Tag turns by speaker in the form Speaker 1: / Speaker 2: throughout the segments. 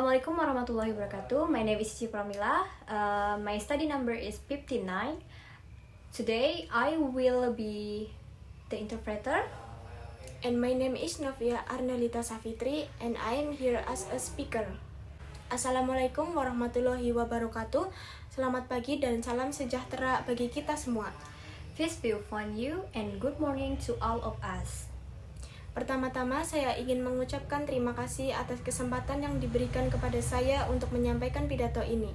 Speaker 1: Assalamualaikum warahmatullahi wabarakatuh. My name is Cici Pramila. My study number is 59. Today I will be the interpreter.
Speaker 2: And my name is Novia Arnalita Safitri and I am here as a speaker. Assalamualaikum warahmatullahi wabarakatuh. Selamat pagi dan salam sejahtera bagi kita semua.
Speaker 1: Peace be upon you and good morning to all of us.
Speaker 2: Pertama-tama saya ingin mengucapkan terima kasih atas kesempatan yang diberikan kepada saya untuk menyampaikan pidato ini.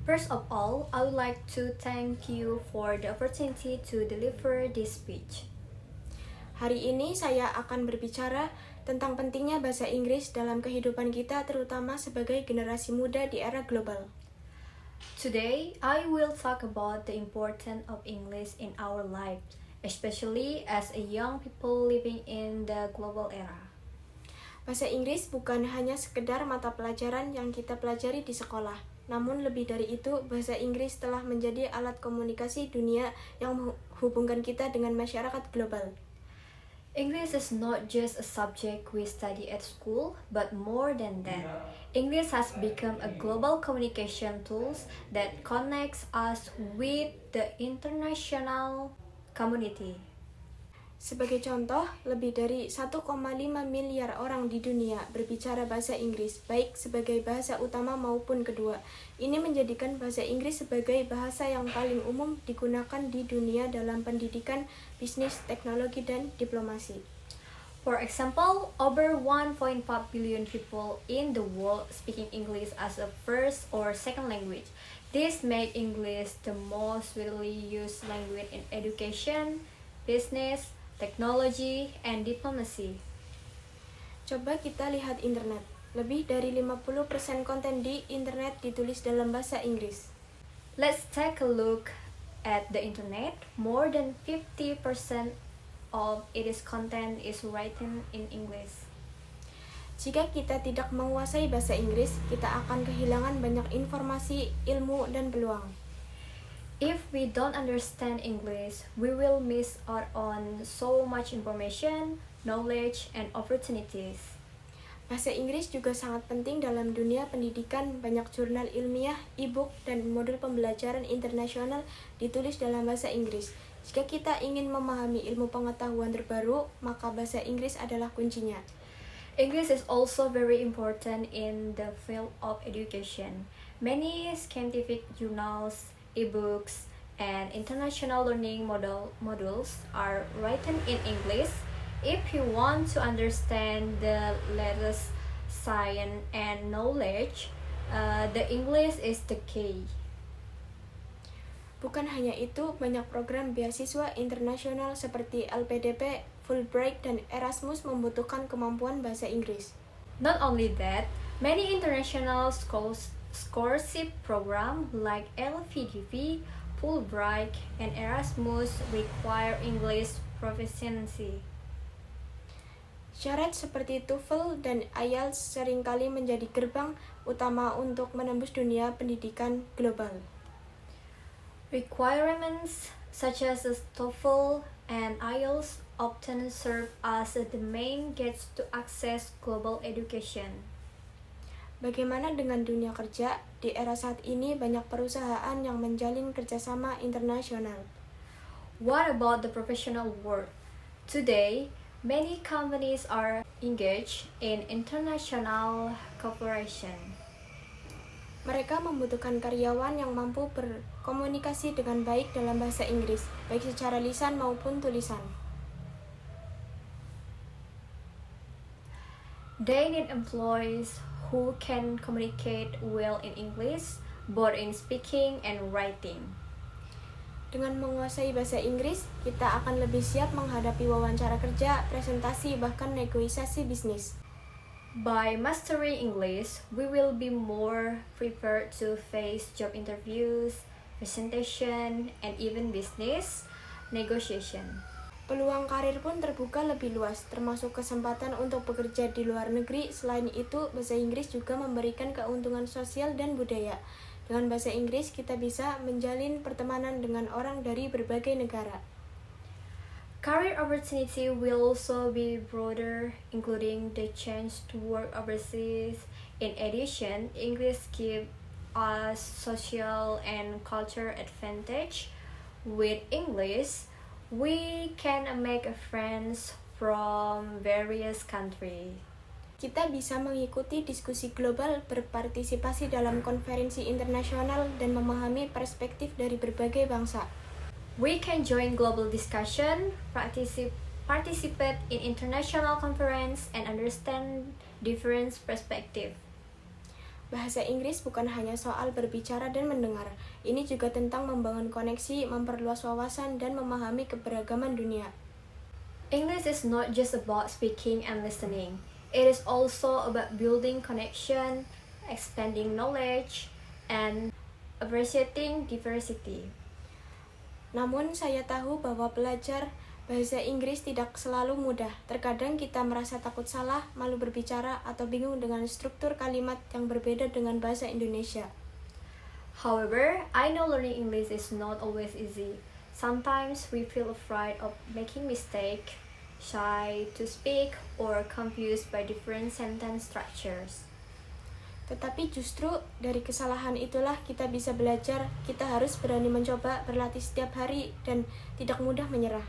Speaker 1: First of all, I would like to thank you for the opportunity to deliver this speech.
Speaker 2: Hari ini saya akan berbicara tentang pentingnya bahasa Inggris dalam kehidupan kita, terutama sebagai generasi muda di era global.
Speaker 1: Today, I will talk about the importance of English in our life, especially as a young people living in the global era.
Speaker 2: Bahasa Inggris bukan hanya sekedar mata pelajaran yang kita pelajari di sekolah. Namun lebih dari itu, bahasa Inggris telah menjadi alat komunikasi dunia yang menghubungkan kita dengan masyarakat global.
Speaker 1: English is not just a subject we study at school, but more than that. English has become a global communication tool that connects us with the international community.
Speaker 2: Sebagai contoh, lebih dari 1,5 miliar orang di dunia berbicara bahasa Inggris, baik sebagai bahasa utama maupun kedua. Ini menjadikan bahasa Inggris sebagai bahasa yang paling umum digunakan di dunia dalam pendidikan, bisnis, teknologi, dan diplomasi.
Speaker 1: For example, over 1.5 billion people in the world speaking English as a first or second language. This makes English the most widely used language in education, business, technology, and diplomacy.
Speaker 2: Coba kita lihat internet. Lebih dari 50% konten di internet ditulis dalam bahasa Inggris.
Speaker 1: Let's take a look at the internet. More than 50% of its content is written in English.
Speaker 2: Jika kita tidak menguasai bahasa Inggris, kita akan kehilangan banyak informasi, ilmu, dan peluang.
Speaker 1: If we don't understand English, we will miss out on so much information, knowledge, and opportunities.
Speaker 2: Bahasa Inggris juga sangat penting dalam dunia pendidikan. Banyak jurnal ilmiah, e-book, dan modul pembelajaran internasional ditulis dalam bahasa Inggris. Jika kita ingin memahami ilmu pengetahuan terbaru, maka bahasa Inggris adalah kuncinya.
Speaker 1: English is also very important in the field of education. Many scientific journals, e-books, and international learning modules are written in English. If you want to understand the latest science and knowledge, the English is the key.
Speaker 2: Bukan hanya itu, banyak program beasiswa internasional seperti LPDP, Fulbright, dan Erasmus membutuhkan kemampuan bahasa Inggris.
Speaker 1: Not only that, many international scholarship programs like LPDP, Fulbright, and Erasmus require English proficiency.
Speaker 2: Syarat seperti TOEFL dan IELTS seringkali menjadi gerbang utama untuk menembus dunia pendidikan global.
Speaker 1: Requirements such as TOEFL and IELTS often serve as the main gates to access global education.
Speaker 2: Bagaimana dengan dunia kerja? Di era saat ini banyak perusahaan yang menjalin kerjasama internasional.
Speaker 1: What about the professional world? Today, many companies are engaged in international cooperation.
Speaker 2: Mereka membutuhkan karyawan yang mampu berkomunikasi dengan baik dalam bahasa Inggris, baik secara lisan maupun tulisan.
Speaker 1: They need employees who can communicate well in English, both in speaking and writing.
Speaker 2: Dengan menguasai bahasa Inggris, kita akan lebih siap menghadapi wawancara kerja, presentasi, bahkan negosiasi bisnis.
Speaker 1: By mastering English, we will be more prepared to face job interviews, presentation, and even business negotiation.
Speaker 2: Peluang karir pun terbuka lebih luas, termasuk kesempatan untuk bekerja di luar negeri. Selain itu, bahasa Inggris juga memberikan keuntungan sosial dan budaya. Dengan bahasa Inggris, kita bisa menjalin pertemanan dengan orang dari berbagai negara.
Speaker 1: Career opportunity will also be broader, including the chance to work overseas. In addition, English gives us social and cultural advantage. With English, we can make friends from various countries.
Speaker 2: Kita bisa mengikuti diskusi global, berpartisipasi dalam konferensi internasional, dan memahami perspektif dari berbagai bangsa.
Speaker 1: We can join global discussion, participate in international conference, and understand different perspectives.
Speaker 2: Bahasa Inggris bukan hanya soal berbicara dan mendengar. Ini juga tentang membangun koneksi, memperluas wawasan, dan memahami keberagaman dunia.
Speaker 1: English is not just about speaking and listening. It is also about building connection, expanding knowledge, and appreciating diversity.
Speaker 2: Namun saya tahu bahwa belajar bahasa Inggris tidak selalu mudah. Terkadang kita merasa takut salah, malu berbicara, atau bingung dengan struktur kalimat yang berbeda dengan bahasa Indonesia.
Speaker 1: However, I know learning English is not always easy. Sometimes we feel afraid of making mistakes, shy to speak, or confused by different sentence structures.
Speaker 2: Tetapi justru dari kesalahan itulah kita bisa belajar. Kita harus berani mencoba, berlatih setiap hari, dan tidak mudah menyerah.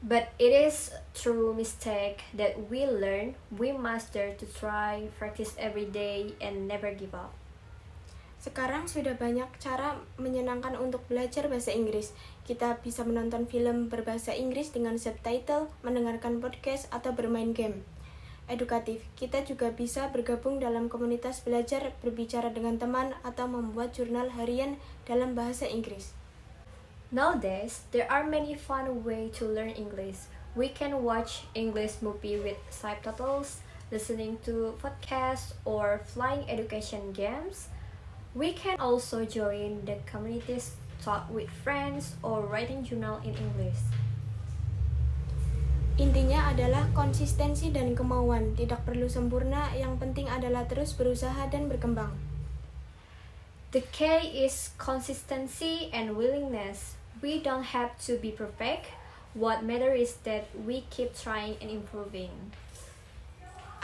Speaker 1: But it is through mistake that we learn. We must dare to try, practice every day, and never give up.
Speaker 2: Sekarang sudah banyak cara menyenangkan untuk belajar bahasa Inggris. Kita bisa menonton film berbahasa Inggris dengan subtitle, mendengarkan podcast, atau bermain game edukatif. Kita juga bisa bergabung dalam komunitas belajar, berbicara dengan teman, atau membuat jurnal harian dalam bahasa Inggris.
Speaker 1: Nowadays, there are many fun ways to learn English. We can watch English movie with subtitles, listening to podcasts, or flying education games. We can also join the communities, talk with friends, or writing journal in English.
Speaker 2: Intinya adalah konsistensi dan kemauan. Tidak perlu sempurna, yang penting adalah terus berusaha dan berkembang.
Speaker 1: The key is consistency and willingness. We don't have to be perfect. What matters is that we keep trying and improving.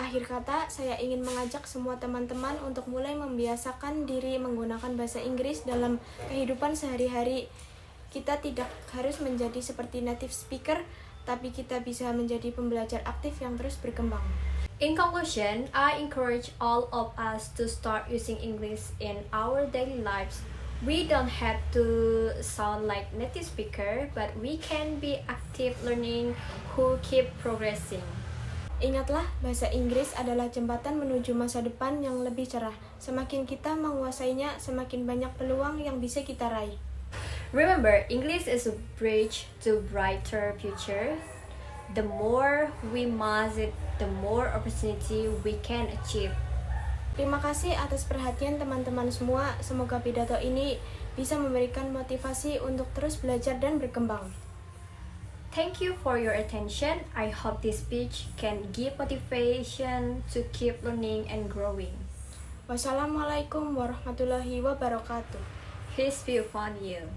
Speaker 2: Akhir kata, saya ingin mengajak semua teman-teman untuk mulai membiasakan diri menggunakan bahasa Inggris dalam kehidupan sehari-hari. Kita tidak harus menjadi seperti native speaker, tapi kita bisa menjadi pembelajar aktif yang terus berkembang.
Speaker 1: In conclusion, I encourage all of us to start using English in our daily lives. We don't have to sound like native speaker, but we can be active learning who keep progressing.
Speaker 2: Ingatlah, bahasa Inggris adalah jembatan menuju masa depan yang lebih cerah. Semakin kita menguasainya, semakin banyak peluang yang bisa kita raih.
Speaker 1: Remember, English is a bridge to brighter future. The more we master it, the more opportunity we can achieve.
Speaker 2: Terima kasih atas perhatian teman-teman semua. Semoga pidato ini bisa memberikan motivasi untuk terus belajar dan berkembang.
Speaker 1: Thank you for your attention. I hope this speech can give motivation to keep learning and growing.
Speaker 2: Wassalamualaikum warahmatullahi wabarakatuh.
Speaker 1: Peace be upon you.